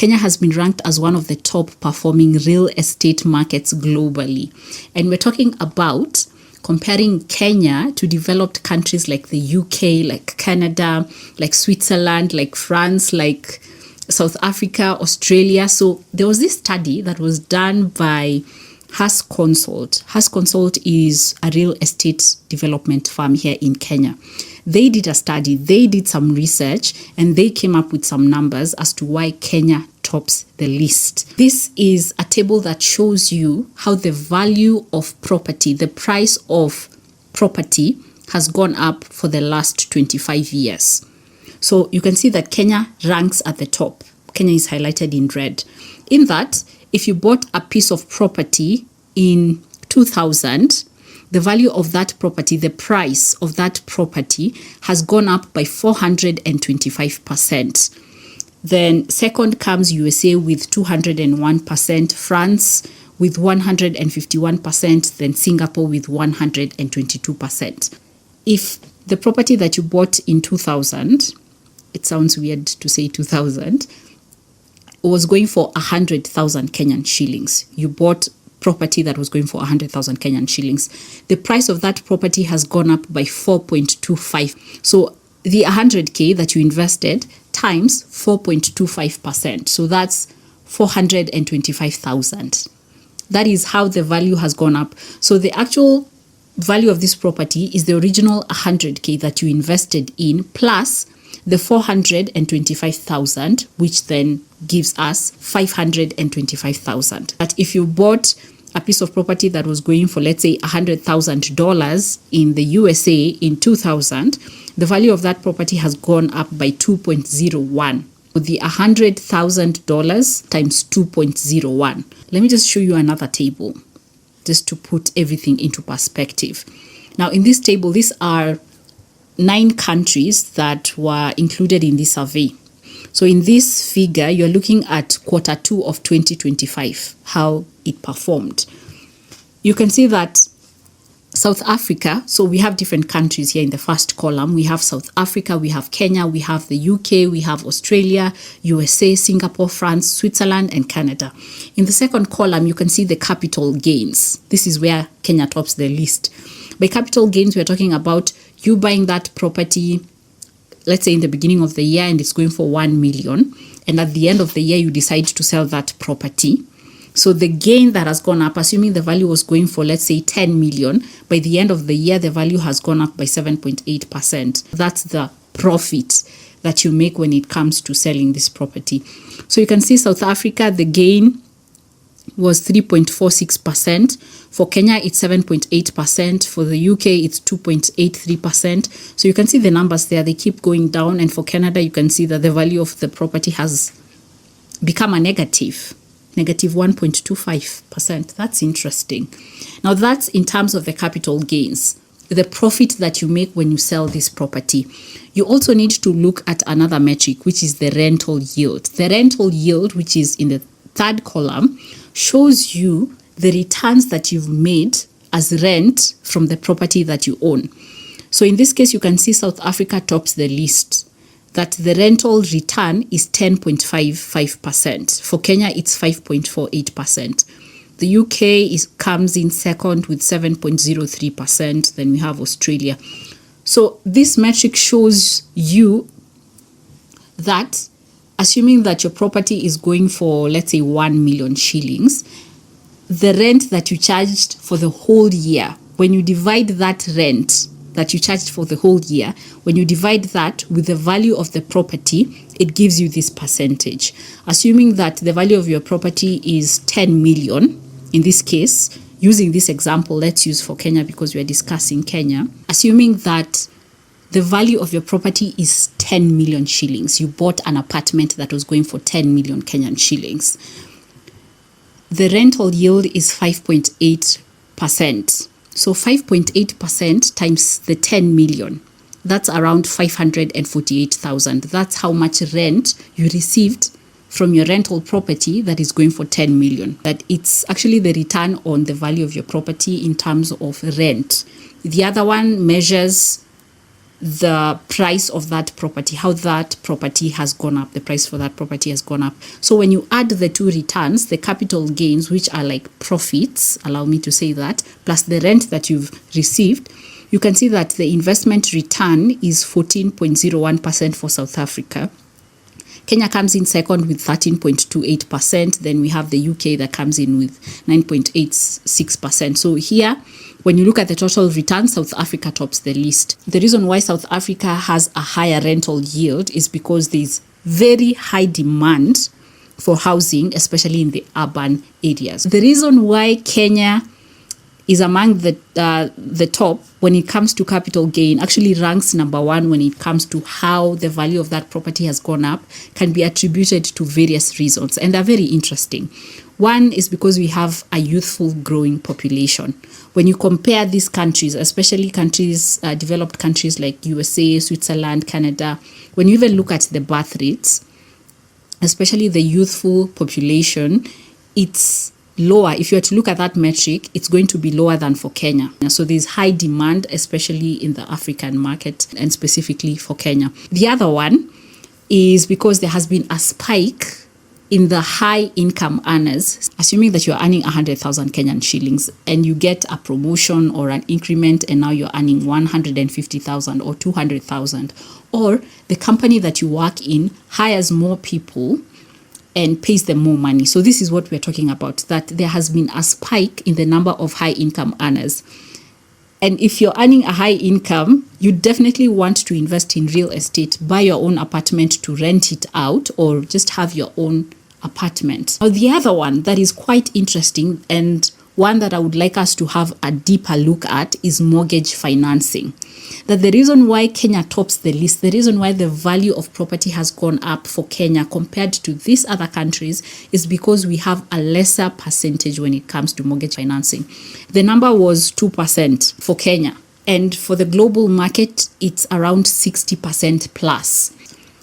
Kenya has been ranked as one of the top performing real estate markets globally. And we're talking about comparing Kenya to developed countries like the UK, like Canada, like Switzerland, like France, like South Africa, Australia. So there was this study that was done by Has Consult. Has Consult is a real estate development firm here in Kenya. They did a study, they did some research, and they came up with some numbers as to why Kenya tops the list. This is a table that shows you how the value of property, the price of property, has gone up for the last 25 years. So you can see that Kenya ranks at the top. Kenya is highlighted in red. In that, if you bought a piece of property in 2000, the value of that property, the price of that property has gone up by 425%. Then second comes USA with 201%, France with 151%, then Singapore with 122%. If the property that you bought in 2000, it sounds weird to say 2000, was going for 100,000 Kenyan shillings. You bought property that was going for 100,000 Kenyan shillings. The price of that property has gone up by 4.25. So the 100K that you invested times 4.25%. So that's 425,000. That is how the value has gone up. So the actual value of this property is the original 100K that you invested in plus the 425,000, which then gives us 525,000. But if you bought a piece of property that was going for, let's say, $100,000 in the USA in 2000, the value of that property has gone up by 2.01. The $100,000 times 2.01. Let me just show you another table just to put everything into perspective. Now, in this table, these are 9 countries that were included in this survey. So in this figure, you're looking at Q2 of 2025, how it performed. You can see that South Africa, so we have different countries here in the first column. We have South Africa, we have Kenya, we have the UK, we have Australia, USA, Singapore, France, Switzerland, and Canada. In the second column, you can see the capital gains. This is where Kenya tops the list. By capital gains, we're talking about you buying that property, let's say in the beginning of the year, and it's going for 1 million. And at the end of the year, you decide to sell that property. So the gain that has gone up, assuming the value was going for, let's say, 10 million, by the end of the year, the value has gone up by 7.8%. That's the profit that you make when it comes to selling this property. So you can see South Africa, the gain was 3.46%. For Kenya, it's 7.8%. For the UK, it's 2.83%. So you can see the numbers there, they keep going down. And for Canada, you can see that the value of the property has become a negative 1.25%. That's interesting. Now, that's in terms of the capital gains, the profit that you make when you sell this property. You also need to look at another metric, which is the rental yield. The rental yield, which is in the third column, shows you the returns that you've made as rent from the property that you own. So in this case, you can see South Africa tops the list, that the rental return is 10.55%. For Kenya, it's 5.48%. The UK comes in second with 7.03%. Then we have Australia. So this metric shows you that assuming that your property is going for, let's say, 1 million shillings, the rent that you charged for the whole year, when you divide that rent that you charged for the whole year, when you divide that with the value of the property, it gives you this percentage. Assuming that the value of your property is 10 million, in this case, using this example, let's use for Kenya because we are discussing Kenya. Assuming that the value of your property is 10 million shillings, you bought an apartment that was going for 10 million Kenyan shillings. The rental yield is 5.8%. So 5.8% times the 10 million, that's around 548,000. That's how much rent you received from your rental property that is going for 10 million. That it's actually the return on the value of your property in terms of rent. The other one measures the price of that property, how that property has gone up, the price for that property has gone up. So when you add the two returns, the capital gains, which are like profits, allow me to say that, plus the rent that you've received, you can see that the investment return is 14.01% for South Africa. Kenya comes in second with 13.28%. Then we have the UK that comes in with 9.86%. So here, when you look at the total return, South Africa tops the list. The reason why South Africa has a higher rental yield is because there's very high demand for housing, especially in the urban areas. The reason why Kenya is among the top when it comes to capital gain, actually ranks number one when it comes to how the value of that property has gone up, can be attributed to various reasons, and they're very interesting. One is because we have a youthful growing population. When you compare these countries, especially countries, developed countries like USA, Switzerland, Canada, when you even look at the birth rates, especially the youthful population, it's lower. If you were to look at that metric, it's going to be lower than for Kenya. So there's high demand, especially in the African market and specifically for Kenya. The other one is because there has been a spike in the high income earners. Assuming that you're earning 100,000 Kenyan shillings and you get a promotion or an increment and now you're earning 150,000 or 200,000, or the company that you work in hires more people and pays them more money. So this is what we're talking about, that there has been a spike in the number of high income earners. And if you're earning a high income, you definitely want to invest in real estate, buy your own apartment to rent it out, or just have your own apartment. Now, the other one that is quite interesting, and one that I would like us to have a deeper look at, is mortgage financing. That the reason why Kenya tops the list, the reason why the value of property has gone up for Kenya compared to these other countries, is because we have a lesser percentage when it comes to mortgage financing. The number was 2% for Kenya, and for the global market, it's around 60% plus.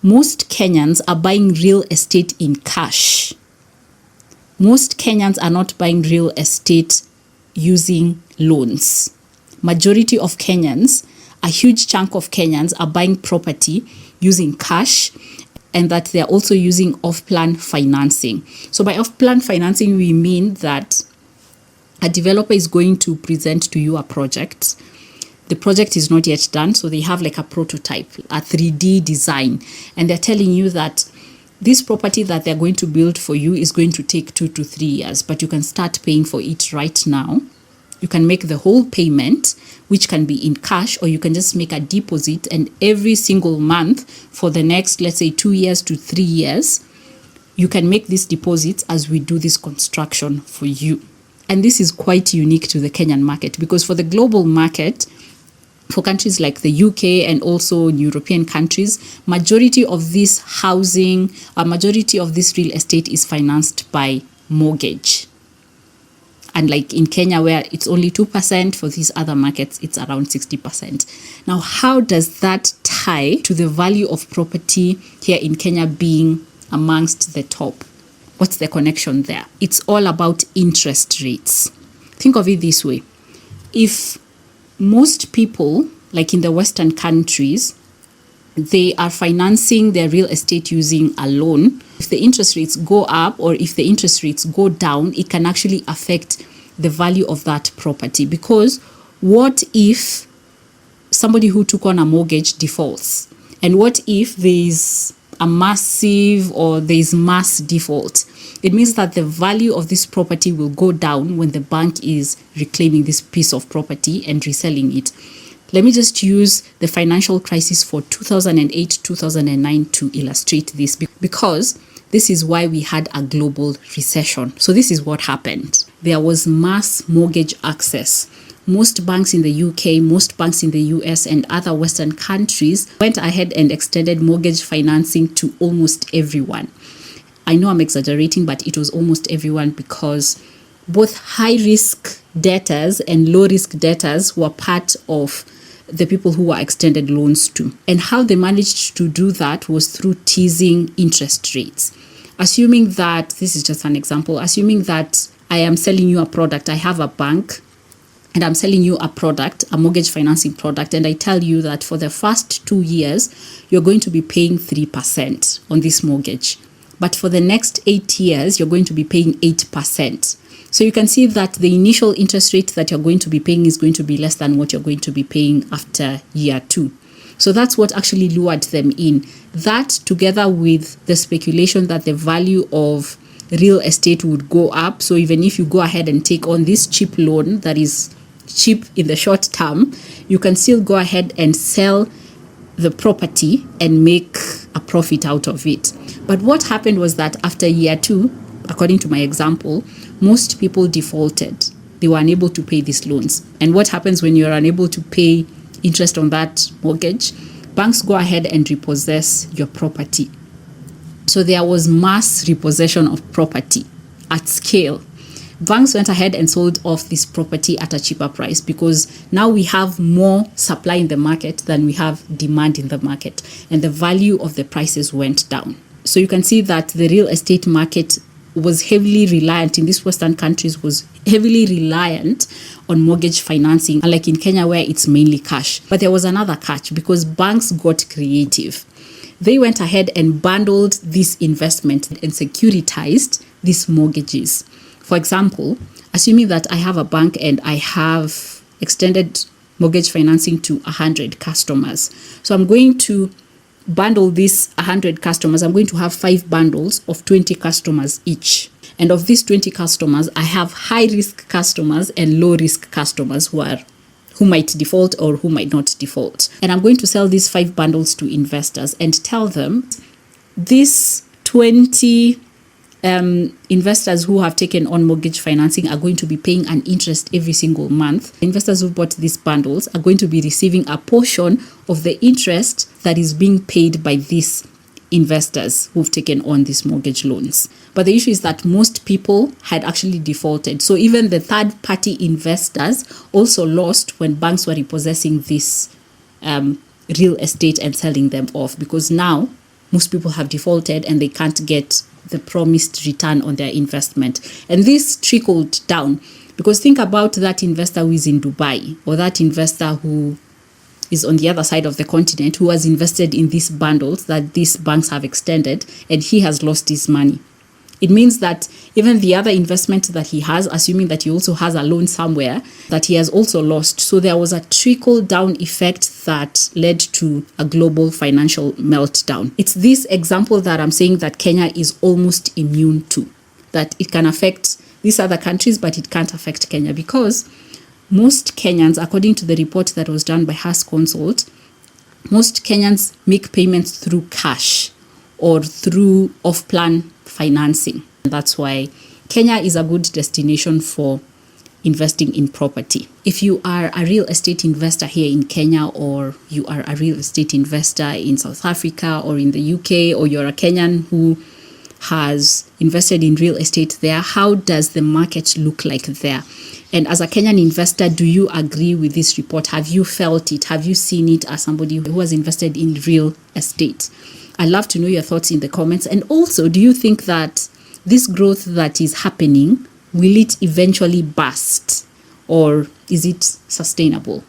Most Kenyans are buying real estate in cash. Most Kenyans are not buying real estate using loans. Majority of Kenyans, a huge chunk of Kenyans, are buying property using cash, and that they're also using off-plan financing. So by off-plan financing, we mean that a developer is going to present to you a project. The project is not yet done, so they have like a prototype, a 3D design, and they're telling you that this property that they're going to build for you is going to take 2 to 3 years, but you can start paying for it right now. You can make the whole payment, which can be in cash, or you can just make a deposit, and every single month for the next, let's say, 2 years to 3 years, you can make these deposits as we do this construction for you. And this is quite unique to the Kenyan market, because for the global market, for countries like the UK and also European countries, majority of this housing, majority of this real estate is financed by mortgage. And like in Kenya, where it's only 2%, for these other markets, it's around 60%. Now, how does that tie to the value of property here in Kenya being amongst the top? What's the connection there? It's all about interest rates. Think of it this way. If most people, like in the Western countries, they are financing their real estate using a loan, if the interest rates go up or if the interest rates go down, it can actually affect the value of that property. Because what if somebody who took on a mortgage defaults? And what if there's a massive or there's mass default? It means that the value of this property will go down when the bank is reclaiming this piece of property and reselling it. Let me just use the financial crisis for 2008-2009 to illustrate this, because this is why we had a global recession. So this is what happened. There was mass mortgage access. Most banks in the UK, most banks in the US and other Western countries went ahead and extended mortgage financing to almost everyone. I know I'm exaggerating, but it was almost everyone, because both high-risk debtors and low-risk debtors were part of the people who were extended loans to. And how they managed to do that was through teasing interest rates. Assuming that, this is just an example, assuming that I am selling you a product, I have a bank, and I'm selling you a product, a mortgage financing product, and I tell you that for the first 2 years, you're going to be paying 3% on this mortgage. But for the next 8 years, you're going to be paying 8%. So you can see that the initial interest rate that you're going to be paying is going to be less than what you're going to be paying after year 2. So that's what actually lured them in. That, together with the speculation that the value of real estate would go up. So even if you go ahead and take on this cheap loan that is cheap in the short term, you can still go ahead and sell the property and make a profit out of it. But what happened was that after year 2, according to my example, most people defaulted. They were unable to pay these loans. And what happens when you're unable to pay interest on that mortgage? Banks go ahead and repossess your property. So there was mass repossession of property at scale. Banks went ahead and sold off this property at a cheaper price because now we have more supply in the market than we have demand in the market, and the value of the prices went down. So you can see that the real estate market was heavily reliant in these Western countries, was heavily reliant on mortgage financing, unlike in Kenya where it's mainly cash. But there was another catch because banks got creative. They went ahead and bundled this investment and securitized these mortgages. For example, assuming that I have a bank and I have extended mortgage financing to 100 customers. So I'm going to bundle these 100 customers. I'm going to have 5 bundles of 20 customers each. And of these 20 customers, I have high-risk customers and low-risk customers who might default or who might not default. And I'm going to sell these 5 bundles to investors and tell them these 20 investors who have taken on mortgage financing are going to be paying an interest every single month. Investors who bought these bundles are going to be receiving a portion of the interest that is being paid by these investors who've taken on these mortgage loans. But the issue is that most people had actually defaulted. So even the third-party investors also lost when banks were repossessing this real estate and selling them off, because now most people have defaulted and they can't get the promised return on their investment. And this trickled down, because think about that investor who is in Dubai, or that investor who is on the other side of the continent, who has invested in these bundles that these banks have extended, and he has lost his money. It means that even the other investment that he has, assuming that he also has a loan somewhere, that he has also lost. So there was a trickle-down effect that led to a global financial meltdown. It's this example that I'm saying that Kenya is almost immune to, that it can affect these other countries, but it can't affect Kenya, because most Kenyans, according to the report that was done by House Consult, most Kenyans make payments through cash or through off-plan financing. That's why Kenya is a good destination for investing in property. If you are a real estate investor here in Kenya, or you are a real estate investor in South Africa or in the UK, or you're a Kenyan who has invested in real estate there, how does the market look like there? And as a Kenyan investor, do you agree with this report? Have you felt it? Have you seen it as somebody who has invested in real estate? I'd love to know your thoughts in the comments. And also, do you think that this growth that is happening, will it eventually burst, or is it sustainable?